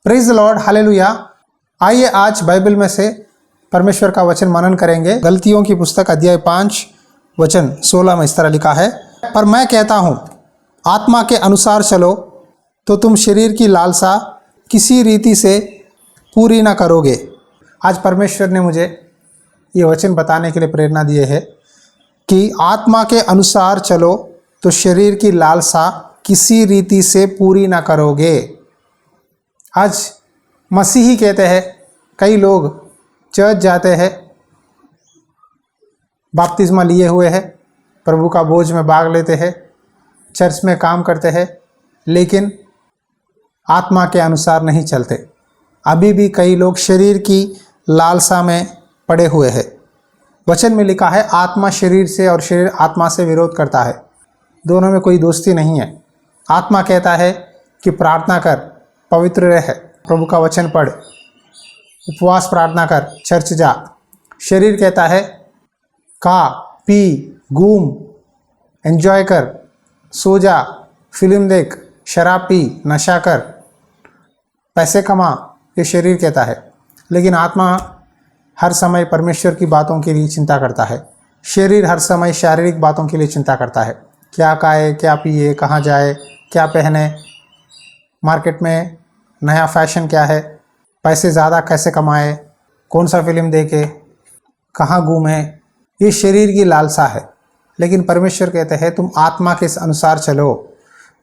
Praise the Lord, hallelujah. आइए आज Bible में से परमेश्वर का वचन मनन करेंगे। गलतियों की पुस्तक अध्याय 5 वचन 16 में इस तरह लिखा है, पर मैं कहता हूँ आत्मा के अनुसार चलो तो तुम शरीर की लालसा किसी रीति से पूरी ना करोगे। आज परमेश्वर ने मुझे ये वचन बताने के लिए प्रेरणा दी है कि आत्मा के अनुसार चलो तो शरीर की लालसा किसी रीति से पूरी ना करोगे। आज मसीही कहते हैं, कई लोग चर्च जाते हैं, बपतिस्मा लिए हुए हैं, प्रभु का बोझ में भाग लेते हैं, चर्च में काम करते हैं, लेकिन आत्मा के अनुसार नहीं चलते। अभी भी कई लोग शरीर की लालसा में पड़े हुए हैं। वचन में लिखा है आत्मा शरीर से और शरीर आत्मा से विरोध करता है, दोनों में कोई दोस्ती नहीं है। आत्मा कहता है कि प्रार्थना कर, पवित्र रह, प्रभु का वचन पढ़, उपवास प्रार्थना कर, चर्च जा। शरीर कहता है खा पी, घूम, एंजॉय कर, सो जा, फिल्म देख, शराब पी, नशा कर, पैसे कमा, ये शरीर कहता है। लेकिन आत्मा हर समय परमेश्वर की बातों के लिए चिंता करता है। शरीर हर समय शारीरिक बातों के लिए चिंता करता है, क्या खाए, क्या पिए, कहाँ जाए, क्या पहने, मार्केट में नया फैशन क्या है, पैसे ज़्यादा कैसे कमाए, कौन सा फिल्म देखे, कहाँ घूमे, ये शरीर की लालसा है। लेकिन परमेश्वर कहते हैं तुम आत्मा के अनुसार चलो।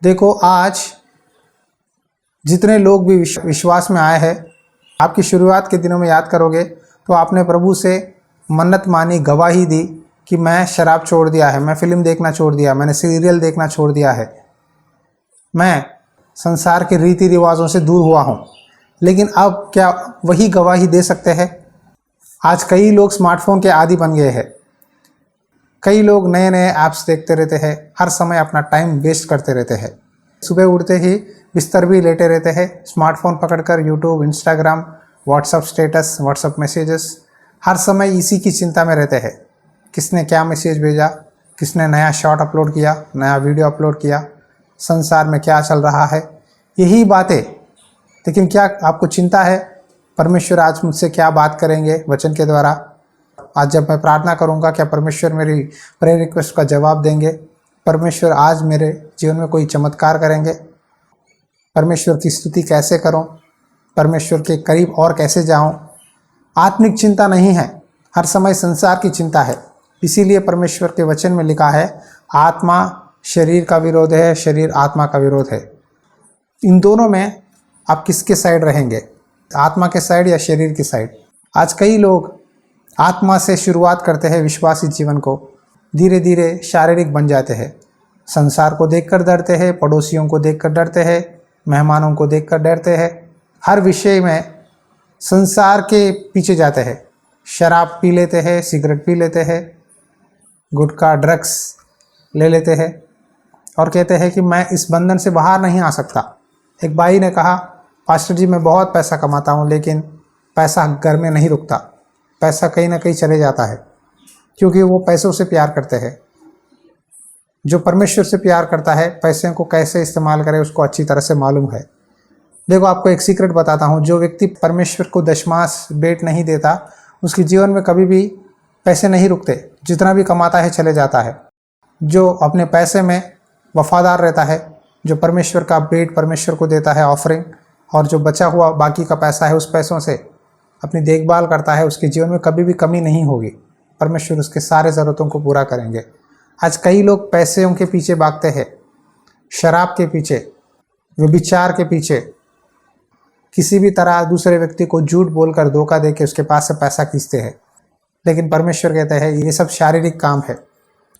देखो, आज जितने लोग भी विश्वास में आए हैं, आपकी शुरुआत के दिनों में याद करोगे तो आपने प्रभु से मन्नत मानी, गवाही दी कि मैं शराब छोड़ दिया है, मैं फिल्म देखना छोड़ दिया, मैंने सीरियल देखना छोड़ दिया है, मैं संसार के रीति रिवाजों से दूर हुआ हूँ। लेकिन अब क्या वही गवाही दे सकते हैं? आज कई लोग स्मार्टफोन के आदी बन गए हैं। कई लोग नए नए ऐप्स देखते रहते हैं, हर समय अपना टाइम वेस्ट करते रहते हैं। सुबह उठते ही बिस्तर भी लेटे रहते हैं, स्मार्टफोन पकड़कर YouTube, Instagram, WhatsApp status, WhatsApp messages, हर समय इसी की चिंता में रहते हैं। किसने क्या मैसेज भेजा, किसने नया शॉट अपलोड किया, नया वीडियो अपलोड किया, संसार में क्या चल रहा है, यही बातें। लेकिन क्या आपको चिंता है परमेश्वर आज मुझसे क्या बात करेंगे वचन के द्वारा? आज जब मैं प्रार्थना करूंगा, क्या परमेश्वर मेरी प्रेयर रिक्वेस्ट का जवाब देंगे? परमेश्वर आज मेरे जीवन में कोई चमत्कार करेंगे? परमेश्वर की स्तुति कैसे करूं? परमेश्वर के करीब और कैसे जाऊं? आत्मिक चिंता नहीं है, हर समय संसार की चिंता है। इसीलिए परमेश्वर के वचन में लिखा है आत्मा शरीर का विरोध है, शरीर आत्मा का विरोध है। इन दोनों में आप किसके साइड रहेंगे, आत्मा के साइड या शरीर की साइड? आज कई लोग आत्मा से शुरुआत करते हैं विश्वासी जीवन को, धीरे धीरे शारीरिक बन जाते हैं। संसार को देखकर डरते हैं, पड़ोसियों को देखकर डरते हैं, मेहमानों को देखकर डरते हैं, हर विषय में संसार के पीछे जाते हैं। शराब पी लेते हैं, सिगरेट पी लेते हैं, गुटखा, ड्रग्स ले लेते हैं और कहते हैं कि मैं इस बंधन से बाहर नहीं आ सकता। एक भाई ने कहा, पास्टर जी मैं बहुत पैसा कमाता हूँ, लेकिन पैसा घर में नहीं रुकता, पैसा कहीं ना कहीं चले जाता है, क्योंकि वो पैसों से प्यार करते हैं। जो परमेश्वर से प्यार करता है, पैसे को कैसे इस्तेमाल करे उसको अच्छी तरह से मालूम है। देखो, आपको एक सीक्रेट बताता हूँ, जो व्यक्ति परमेश्वर को दशमास भेंट नहीं देता, उसके जीवन में कभी भी पैसे नहीं रुकते, जितना भी कमाता है चले जाता है। जो अपने पैसे में वफादार रहता है, जो परमेश्वर का भेंट परमेश्वर को देता है, ऑफरिंग, और जो बचा हुआ बाकी का पैसा है उस पैसों से अपनी देखभाल करता है, उसके जीवन में कभी भी कमी नहीं होगी। परमेश्वर उसके सारे ज़रूरतों को पूरा करेंगे। आज कई लोग पैसों के पीछे भागते हैं, शराब के पीछे, व्यभिचार के पीछे, किसी भी तरह दूसरे व्यक्ति को झूठ बोलकर, धोखा देके उसके पास से पैसा खींचते हैं। लेकिन परमेश्वर कहते हैं ये सब शारीरिक काम है।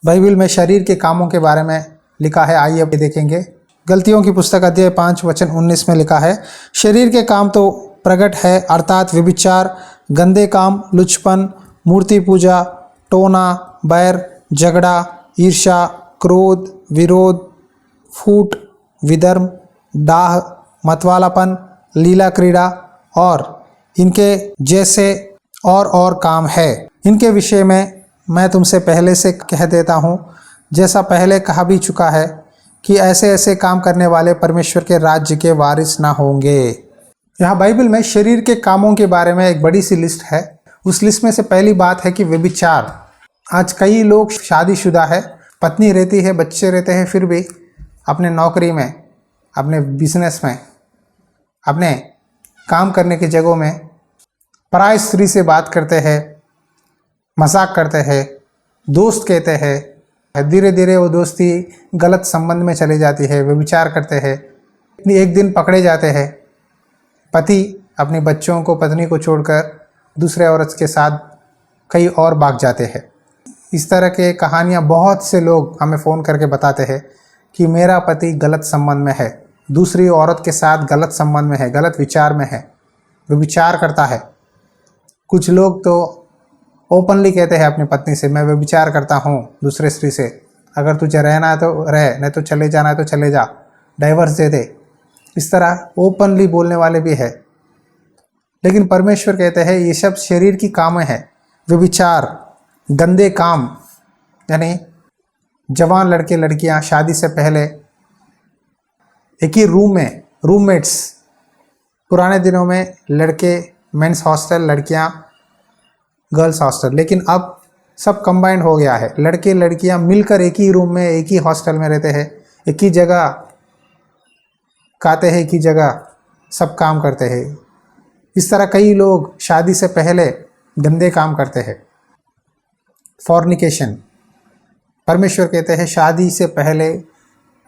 बाइबल में शरीर के कामों के बारे में लिखा है, आइए अब देखेंगे। गलतियों की पुस्तक अध्याय 5 वचन 19 में लिखा है, शरीर के काम तो प्रकट है, अर्थात व्यभिचार, गंदे काम, लुचपन, मूर्ति पूजा, टोना, बैर, झगड़ा, ईर्ष्या, क्रोध, विरोध, फूट, विधर्म, डाह, मतवालापन, लीला क्रीड़ा और इनके जैसे और काम है। इनके विषय में मैं तुमसे पहले से कह देता हूँ, जैसा पहले कहा भी चुका है कि ऐसे ऐसे काम करने वाले परमेश्वर के राज्य के वारिस ना होंगे। यहाँ बाइबल में शरीर के कामों के बारे में एक बड़ी सी लिस्ट है। उस लिस्ट में से पहली बात है कि व्यभिचार। आज कई लोग शादीशुदा है, पत्नी रहती है, बच्चे रहते हैं, फिर भी अपने नौकरी में, अपने बिजनेस में, अपने काम करने की जगहों में पराई स्त्री से बात करते हैं, मजाक करते हैं, दोस्त कहते हैं। धीरे धीरे वो दोस्ती गलत संबंध में चली जाती है, व्यभिचार करते हैं। एक दिन पकड़े जाते हैं, पति अपने बच्चों को, पत्नी को छोड़कर दूसरे औरत के साथ कहीं और भाग जाते हैं। इस तरह के कहानियाँ बहुत से लोग हमें फ़ोन करके बताते हैं कि मेरा पति गलत संबंध में है, दूसरी औरत के साथ गलत संबंध में है, गलत विचार में है, व्यभिचार करता है। कुछ लोग तो ओपनली कहते हैं अपनी पत्नी से, मैं व्यभिचार करता हूँ दूसरे स्त्री से, अगर तुझे रहना है तो रह, नहीं तो चले जाना है तो चले जा, डाइवर्स दे दे। इस तरह ओपनली बोलने वाले भी है। लेकिन परमेश्वर कहते हैं ये सब शरीर की कामें हैं। व्यभिचार, गंदे काम, यानी जवान लड़के लड़कियां शादी से पहले एक ही रूम में, रूममेट्स। पुराने दिनों में लड़के मेंस हॉस्टल, लड़कियां गर्ल्स हॉस्टल, लेकिन अब सब कंबाइंड हो गया है। लड़के लड़कियां मिलकर एक ही रूम में, एक ही हॉस्टल में रहते हैं, एक ही जगह खाते हैं, एक ही जगह सब काम करते हैं। इस तरह कई लोग शादी से पहले गंदे काम करते हैं। फॉर्निकेशन, परमेश्वर कहते हैं शादी से पहले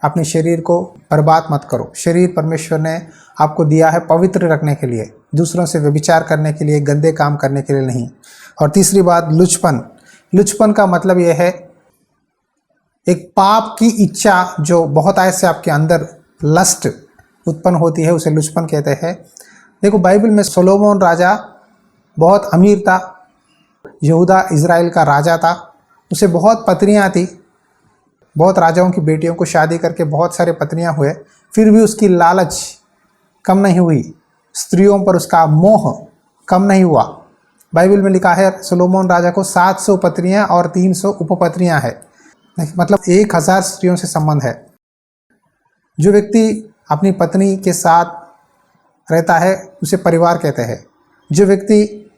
अपने शरीर को बर्बाद मत करो। शरीर परमेश्वर ने आपको दिया है पवित्र रखने के लिए, दूसरों से व्यभिचार करने के लिए, गंदे काम करने के लिए नहीं। और तीसरी बात, लुचपन। लुचपन का मतलब यह है एक पाप की इच्छा जो बहुत आय से आपके अंदर लस्ट उत्पन्न होती है, उसे लुचपन कहते हैं। देखो बाइबल में सोलोमन राजा बहुत अमीर था, यहूदा इज़राइल का राजा था, उसे बहुत पत्नियां थी, बहुत राजाओं की बेटियों को शादी करके बहुत सारे पत्नियां हुए, फिर भी उसकी लालच कम नहीं हुई, स्त्रियों पर उसका मोह कम नहीं हुआ। बाइबल में लिखा है सोलोमन राजा को 700 पत्नियां और 300 उपपत्नियां है, मतलब 1000 स्त्रियों से संबंध है। जो व्यक्ति अपनी पत्नी के साथ रहता है उसे परिवार कहते हैं। जो व्यक्ति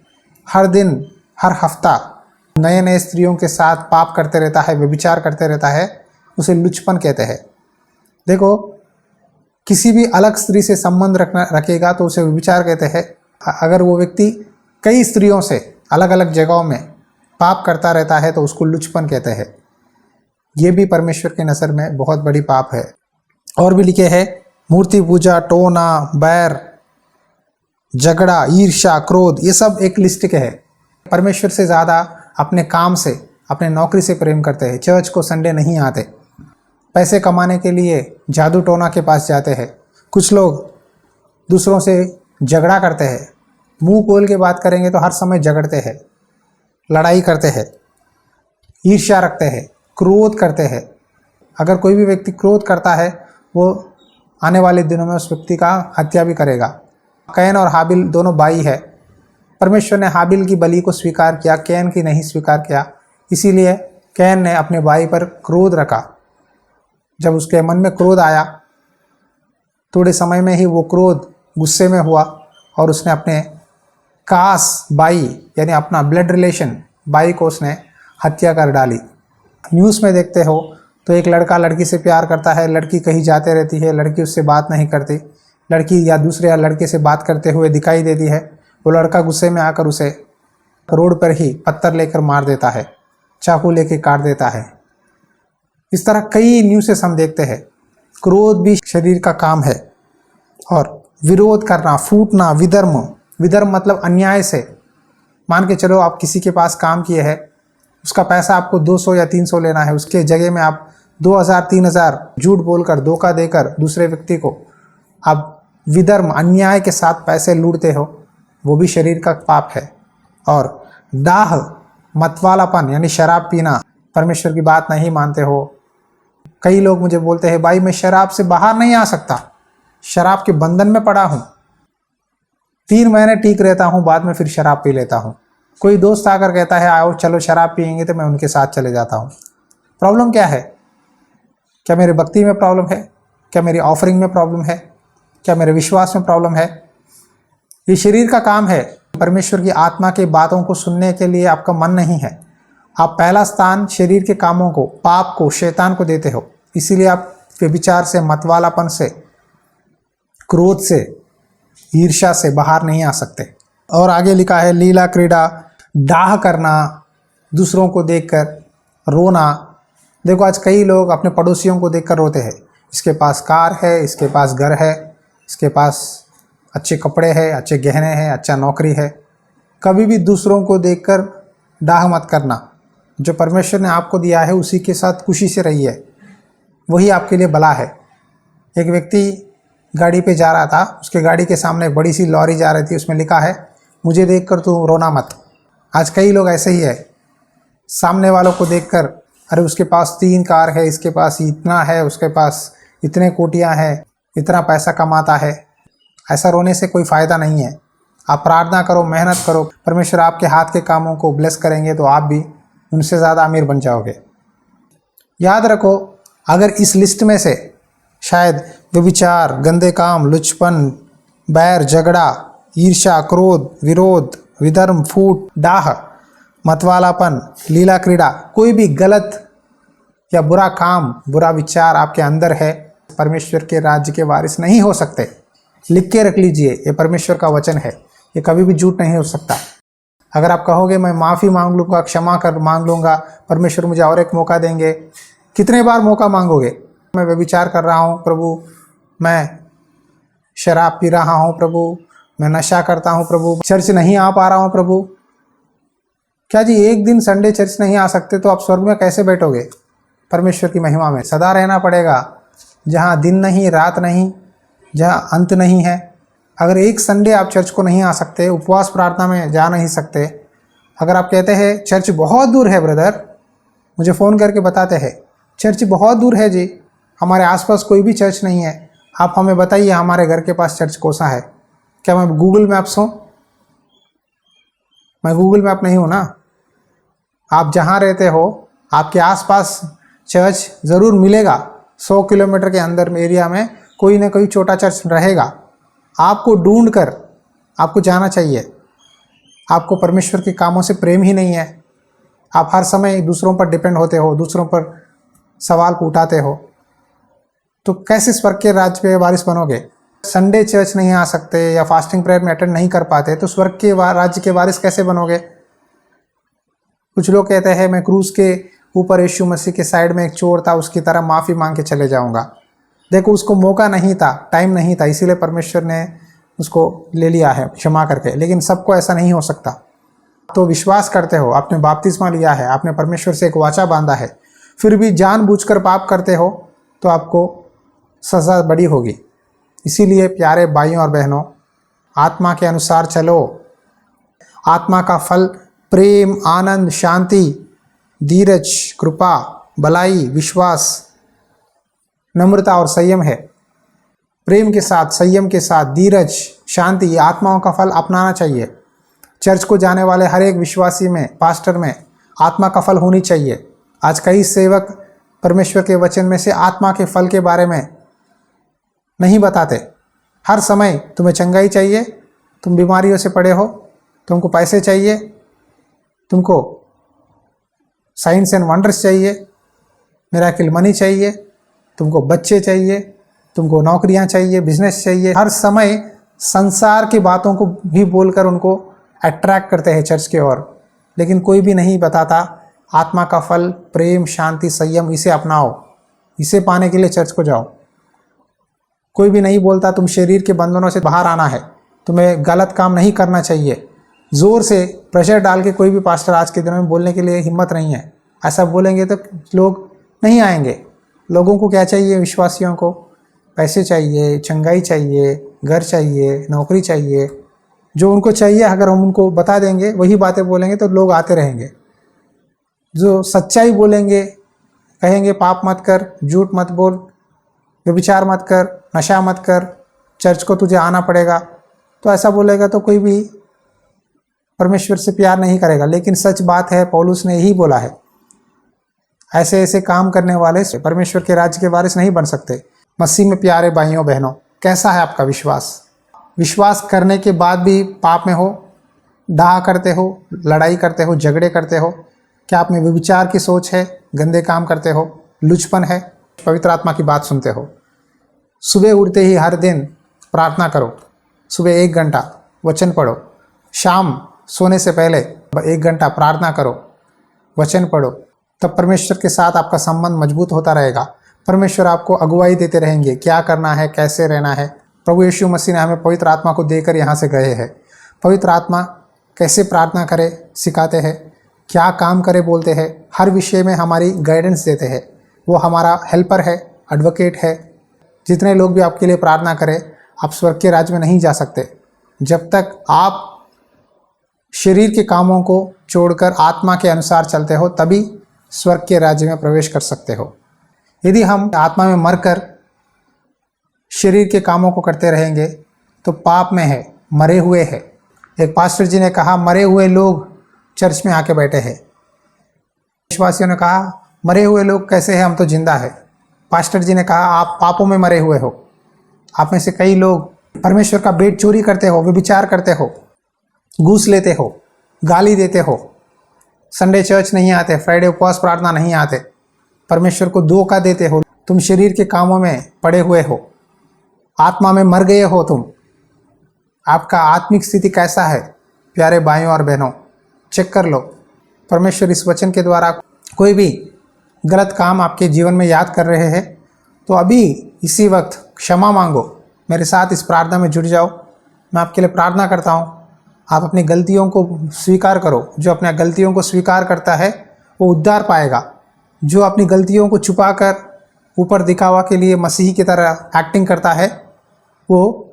हर दिन, हर हफ्ता नए नए स्त्रियों के साथ पाप करते रहता है, व्यभिचार करते रहता है, उसे लुचपन कहते हैं। देखो, किसी भी अलग स्त्री से संबंध रखेगा तो उसे व्यभिचार कहते हैं। अगर वो व्यक्ति कई स्त्रियों से अलग अलग जगहों में पाप करता रहता है तो उसको लुचपन कहते हैं। ये भी परमेश्वर के नज़र में बहुत बड़ी पाप है। और भी लिखे हैं मूर्ति पूजा, टोना, बैर, झगड़ा, ईर्ष्या, क्रोध, ये सब एक लिस्ट के है। परमेश्वर से ज़्यादा अपने काम से, अपने नौकरी से प्रेम करते हैं। चर्च को संडे नहीं आते, पैसे कमाने के लिए जादू टोना के पास जाते हैं। कुछ लोग दूसरों से झगड़ा करते हैं, मुंह खोल के बात करेंगे तो हर समय झगड़ते हैं, लड़ाई करते हैं, ईर्ष्या रखते हैं, क्रोध करते हैं। अगर कोई भी व्यक्ति क्रोध करता है वो आने वाले दिनों में उस व्यक्ति का हत्या भी करेगा। कैन और हाबिल दोनों भाई है। परमेश्वर ने हाबिल की बलि को स्वीकार किया, कैन की नहीं स्वीकार किया। इसीलिए कैन ने अपने भाई पर क्रोध रखा। जब उसके मन में क्रोध आया, थोड़े समय में ही वो क्रोध गुस्से में हुआ और उसने अपने कास भाई, यानी अपना ब्लड रिलेशन भाई को उसने हत्या कर डाली। न्यूज़ में देखते हो तो एक लड़का लड़की से प्यार करता है, लड़की कहीं जाते रहती है, लड़की उससे बात नहीं करती, लड़की या दूसरे लड़के से बात करते हुए दिखाई देती है, वो लड़का गुस्से में आकर उसे रोड पर ही पत्थर लेकर मार देता है, चाकू लेके काट देता है। इस तरह कई न्यूज़ेस हम देखते हैं। क्रोध भी शरीर का काम है। और विरोध करना, फूटना, विधर्म। विधर्म मतलब अन्याय से। मान के चलो आप किसी के पास काम किए हैं, उसका पैसा आपको 200 या 300 लेना है, उसके जगह में आप 2000-3000 झूठ बोलकर, धोखा देकर दूसरे व्यक्ति को आप विधर्म, अन्याय के साथ पैसे लूटते हो, वो भी शरीर का पाप है। और दाह, मतवालापन यानी शराब पीना, परमेश्वर की बात नहीं मानते हो। कई लोग मुझे बोलते हैं भाई मैं शराब से बाहर नहीं आ सकता, शराब के बंधन में पड़ा हूँ, 3 महीने ठीक रहता हूँ, बाद में फिर शराब पी लेता हूँ। कोई दोस्त आकर कहता है आओ चलो शराब पियेंगे, तो मैं उनके साथ चले जाता हूँ। प्रॉब्लम क्या है? क्या मेरे भक्ति में प्रॉब्लम है? क्या मेरी ऑफरिंग में प्रॉब्लम है? क्या मेरे विश्वास में प्रॉब्लम है? ये शरीर का काम है। परमेश्वर की आत्मा की बातों को सुनने के लिए आपका मन नहीं है। आप पहला स्थान शरीर के कामों को, पाप को, शैतान को देते हो। इसीलिए आप व्यभिचार से, मतवालापन से, क्रोध से, ईर्ष्या से बाहर नहीं आ सकते। और आगे लिखा है लीला क्रीड़ा, डाह करना, दूसरों को देखकर रोना। देखो आज कई लोग अपने पड़ोसियों को देखकर रोते हैं। इसके पास कार है, इसके पास घर है, इसके पास अच्छे कपड़े हैं, अच्छे गहने हैं, अच्छा नौकरी है। कभी भी दूसरों को देखकर डाह मत करना। जो परमेश्वर ने आपको दिया है उसी के साथ खुशी से रहिए, वही आपके लिए भला है। एक व्यक्ति गाड़ी पे जा रहा था, उसके गाड़ी के सामने एक बड़ी सी लॉरी जा रही थी, उसमें लिखा है मुझे देखकर तू रोना मत। आज कई लोग ऐसे ही है, सामने वालों को देखकर अरे उसके पास 3 कार है, इसके पास इतना है, उसके पास इतने कोटियाँ हैं, इतना पैसा कमाता है। ऐसा रोने से कोई फ़ायदा नहीं है। आप प्रार्थना करो, मेहनत करो, परमेश्वर आपके हाथ के कामों को ब्लेस करेंगे तो आप भी उनसे ज़्यादा अमीर बन जाओगे। याद रखो, अगर इस लिस्ट में से शायद व्यभिचार, गंदे काम, लुचपन, बैर, झगड़ा, ईर्ष्या, क्रोध, विरोध, विधर्म, फूट, डाह, मतवालापन, लीला क्रीड़ा, कोई भी गलत या बुरा काम, बुरा विचार आपके अंदर है, परमेश्वर के राज्य के वारिस नहीं हो सकते। लिख के रख लीजिए, ये परमेश्वर का वचन है, ये कभी भी झूठ नहीं हो सकता। अगर आप कहोगे मैं माफ़ी मांग लूँगा, क्षमा कर मांग लूँगा, परमेश्वर मुझे और एक मौका देंगे, कितने बार मौका मांगोगे? मैं व्यभिचार कर रहा हूँ प्रभु, मैं शराब पी रहा हूँ प्रभु, मैं नशा करता हूँ प्रभु, चर्च नहीं आ पा रहा हूँ प्रभु। क्या जी एक दिन संडे चर्च नहीं आ सकते तो आप स्वर्ग में कैसे बैठोगे? परमेश्वर की महिमा में सदा रहना पड़ेगा, जहाँ दिन नहीं, रात नहीं, जहाँ अंत नहीं है। अगर एक संडे आप चर्च को नहीं आ सकते, उपवास प्रार्थना में जा नहीं सकते, अगर आप कहते हैं चर्च बहुत दूर है ब्रदर, मुझे फ़ोन करके बताते हैं चर्च बहुत दूर है जी, हमारे आसपास कोई भी चर्च नहीं है, आप हमें बताइए हमारे घर के पास चर्च कौन सा है। क्या मैं गूगल मैप्स हूँ? मैं गूगल मैप नहीं हूँ ना। आप जहाँ रहते हो आपके आसपास चर्च ज़रूर मिलेगा। 100 किलोमीटर के अंदर में एरिया में कोई ना कोई छोटा चर्च रहेगा। आपको ढूंढ कर आपको जाना चाहिए। आपको परमेश्वर के कामों से प्रेम ही नहीं है। आप हर समय दूसरों पर डिपेंड होते हो, दूसरों पर सवाल उठाते हो, तो कैसे स्वर्ग के राज्य पे वारिस बनोगे? संडे चर्च नहीं आ सकते या फास्टिंग प्रेयर में अटेंड नहीं कर पाते तो स्वर्ग के राज्य के वारिस कैसे बनोगे? कुछ लोग कहते हैं मैं क्रूस के ऊपर यीशु मसीह के साइड में एक चोर था, उसकी तरह माफ़ी मांग के चले जाऊंगा। देखो उसको मौका नहीं था, टाइम नहीं था, इसीलिए परमेश्वर ने उसको ले लिया है क्षमा करके। लेकिन सबको ऐसा नहीं हो सकता। तो विश्वास करते हो, आपने बपतिस्मा लिया है, आपने परमेश्वर से एक वाचा बांधा है, फिर भी जानबूझकर पाप करते हो तो आपको सज़ा बड़ी होगी। इसीलिए प्यारे भाइयों और बहनों, आत्मा के अनुसार चलो। आत्मा का फल प्रेम, आनंद, शांति, धीरज, कृपा, भलाई, विश्वास, नम्रता और संयम है। प्रेम के साथ, संयम के साथ, धीरज, शांति, ये आत्माओं का फल अपनाना चाहिए। चर्च को जाने वाले हर एक विश्वासी में, पास्टर में आत्मा का फल होनी चाहिए। आज कई सेवक परमेश्वर के वचन में से आत्मा के फल के बारे में नहीं बताते। हर समय तुम्हें चंगाई चाहिए, तुम बीमारियों से पड़े हो, तुमको पैसे चाहिए, तुमको साइंस एंड वंडर्स चाहिए, मिरेकल मनी चाहिए, तुमको बच्चे चाहिए, तुमको नौकरियां चाहिए, बिजनेस चाहिए। हर समय संसार की बातों को भी बोलकर उनको अट्रैक्ट करते हैं चर्च की ओर। लेकिन कोई भी नहीं बताता आत्मा का फल प्रेम, शांति, संयम, इसे अपनाओ, इसे पाने के लिए चर्च को जाओ। कोई भी नहीं बोलता तुम शरीर के बंधनों से बाहर आना है, तुम्हें गलत काम नहीं करना चाहिए। ज़ोर से प्रेशर डाल के कोई भी पास्टर आज के दिनों में बोलने के लिए हिम्मत नहीं है। ऐसा बोलेंगे तो लोग नहीं आएंगे। लोगों को क्या चाहिए? विश्वासियों को पैसे चाहिए, चंगाई चाहिए, घर चाहिए, नौकरी चाहिए। जो उनको चाहिए अगर हम उनको बता देंगे, वही बातें बोलेंगे तो लोग आते रहेंगे। जो सच्चाई बोलेंगे, कहेंगे पाप मत कर, झूठ मत बोल, व्यभिचार मत कर, नशा मत कर, चर्च को तुझे आना पड़ेगा, तो ऐसा बोलेगा तो कोई भी परमेश्वर से प्यार नहीं करेगा। लेकिन सच बात है, पौलुस ने यही बोला है, ऐसे ऐसे काम करने वाले से परमेश्वर के राज्य के वारिस नहीं बन सकते। मसीह में प्यारे भाइयों बहनों, कैसा है आपका विश्वास? विश्वास करने के बाद भी पाप में हो, डाह करते हो, लड़ाई करते हो, झगड़े करते हो? क्या आप में व्यभिचार की सोच है, गंदे काम करते हो, लुचपन है? पवित्र आत्मा की बात सुनते हो? सुबह उठते ही हर दिन प्रार्थना करो, सुबह 1 घंटा वचन पढ़ो, शाम सोने से पहले 1 घंटा प्रार्थना करो, वचन पढ़ो, तब परमेश्वर के साथ आपका संबंध मजबूत होता रहेगा। परमेश्वर आपको अगुवाई देते रहेंगे, क्या करना है, कैसे रहना है। प्रभु यीशु मसीह ने हमें पवित्र आत्मा को देकर यहाँ से गए हैं। पवित्र आत्मा कैसे प्रार्थना करे सिखाते हैं, क्या काम करे बोलते हैं, हर विषय में हमारी गाइडेंस देते हैं। वो हमारा हेल्पर है, एडवोकेट है। जितने लोग भी आपके लिए प्रार्थना करें, आप स्वर्ग के राज्य में नहीं जा सकते जब तक आप शरीर के कामों को छोड़कर आत्मा के अनुसार चलते हो, तभी स्वर्ग के राज्य में प्रवेश कर सकते हो। यदि हम आत्मा में मरकर शरीर के कामों को करते रहेंगे तो पाप में है, मरे हुए हैं। एक पास्टर जी ने कहा, मरे हुए लोग चर्च में आके बैठे हैं। विश्वासियों ने कहा, मरे हुए लोग कैसे हैं, हम तो जिंदा है। पास्टर जी ने कहा, आप पापों में मरे हुए हो। आप में से कई लोग परमेश्वर का बेट चोरी करते हो, व्यभिचार करते हो, घूस लेते हो, गाली देते हो, संडे चर्च नहीं आते, फ्राइडे उपवास प्रार्थना नहीं आते, परमेश्वर को धोखा देते हो। तुम शरीर के कामों में पड़े हुए हो, आत्मा में मर गए हो तुम। आपका आत्मिक स्थिति कैसा है? प्यारे भाइयों और बहनों, चेक कर लो। परमेश्वर इस वचन के द्वारा कोई भी गलत काम आपके जीवन में याद कर रहे हैं तो अभी इसी वक्त क्षमा मांगो। मेरे साथ इस प्रार्थना में जुड़ जाओ। मैं आपके लिए प्रार्थना करता हूँ। आप अपनी गलतियों को स्वीकार करो। जो अपने गलतियों को स्वीकार करता है वो उद्धार पाएगा। जो अपनी गलतियों को छुपाकर ऊपर दिखावा के लिए मसीही की तरह एक्टिंग करता है वो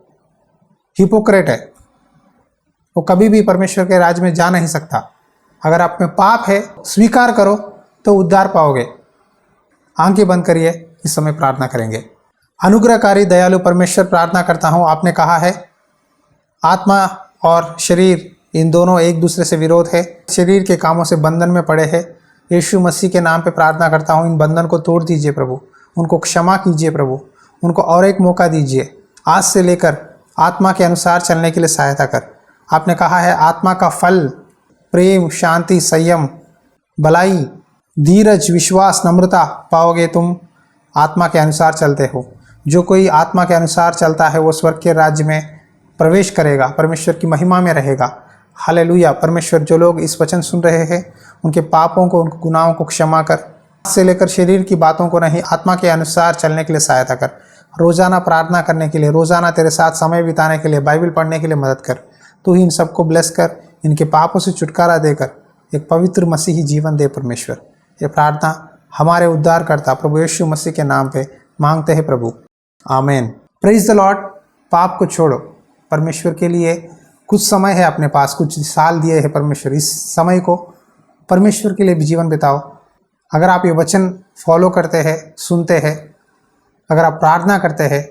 हिपोक्रेट है। वो कभी भी परमेश्वर के राज्य में जा नहीं सकता। अगर आप में पाप है, स्वीकार करो तो उद्धार पाओगे। आंखें बंद करिए, इस समय प्रार्थना करेंगे। अनुग्रहकारी दयालु परमेश्वर, प्रार्थना करता हूँ। आपने कहा है आत्मा और शरीर इन दोनों एक दूसरे से विरोध है, शरीर के कामों से बंधन में पड़े हैं। यीशु मसीह के नाम पे प्रार्थना करता हूँ, इन बंधन को तोड़ दीजिए प्रभु। उनको क्षमा कीजिए प्रभु। उनको और एक मौका दीजिए। आज से लेकर आत्मा के अनुसार चलने के लिए सहायता कर। आपने कहा है आत्मा का फल प्रेम, शांति, संयम, भलाई, धीरज, विश्वास, नम्रता पाओगे तुम आत्मा के अनुसार चलते हो। जो कोई आत्मा के अनुसार चलता है वो स्वर्ग के राज्य में प्रवेश करेगा, परमेश्वर की महिमा में रहेगा। हालेलुया। परमेश्वर, जो लोग इस वचन सुन रहे हैं उनके पापों को, उनके गुनाहों को क्षमा कर। आज से लेकर शरीर की बातों को नहीं, आत्मा के अनुसार चलने के लिए सहायता कर। रोज़ाना प्रार्थना करने के लिए, रोज़ाना तेरे साथ समय बिताने के लिए, बाइबल पढ़ने के लिए मदद कर। तू ही इन सबको ब्लेस कर, इनके पापों से छुटकारा देकर एक पवित्र मसीही जीवन दे परमेश्वर। ये प्रार्थना हमारे उद्धारकर्ता प्रभु यीशु मसीह के नाम पे मांगते हैं प्रभु, आमीन। Praise the Lord. पाप को छोड़ो। परमेश्वर के लिए कुछ समय है अपने पास, कुछ साल दिए हैं परमेश्वर। इस समय को परमेश्वर के लिए भी जीवन बिताओ। अगर आप ये वचन फॉलो करते हैं, सुनते हैं, अगर आप प्रार्थना करते हैं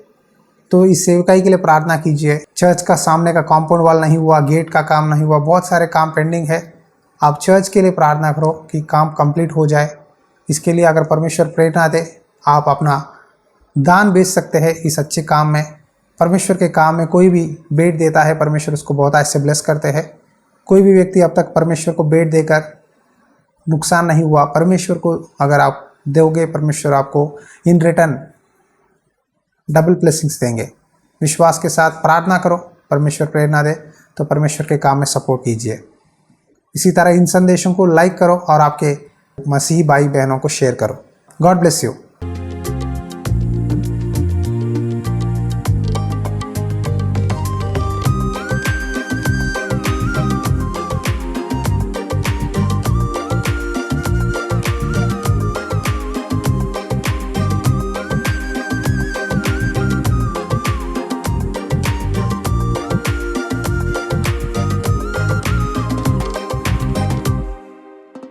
तो इस सेवकाई के लिए प्रार्थना कीजिए। चर्च का सामने का कॉम्पाउंड वॉल नहीं हुआ, गेट का काम नहीं हुआ, बहुत सारे काम पेंडिंग है। आप चर्च के लिए प्रार्थना करो कि काम कंप्लीट हो जाए। इसके लिए अगर परमेश्वर प्रेरणा दे, आप अपना दान बेच सकते हैं इस अच्छे काम में। परमेश्वर के काम में कोई भी बेट देता है, परमेश्वर उसको बहुत आज से ब्लेस करते हैं। कोई भी व्यक्ति अब तक परमेश्वर को बेट देकर नुकसान नहीं हुआ। परमेश्वर को अगर आप दोगे, परमेश्वर आपको इन रिटर्न डबल ब्लेसिंग्स देंगे। विश्वास के साथ प्रार्थना करो, परमेश्वर प्रेरणा दे तो परमेश्वर के काम में सपोर्ट कीजिए। इसी तरह इन संदेशों को लाइक करो और आपके मसीही भाई बहनों को शेयर करो। God bless you.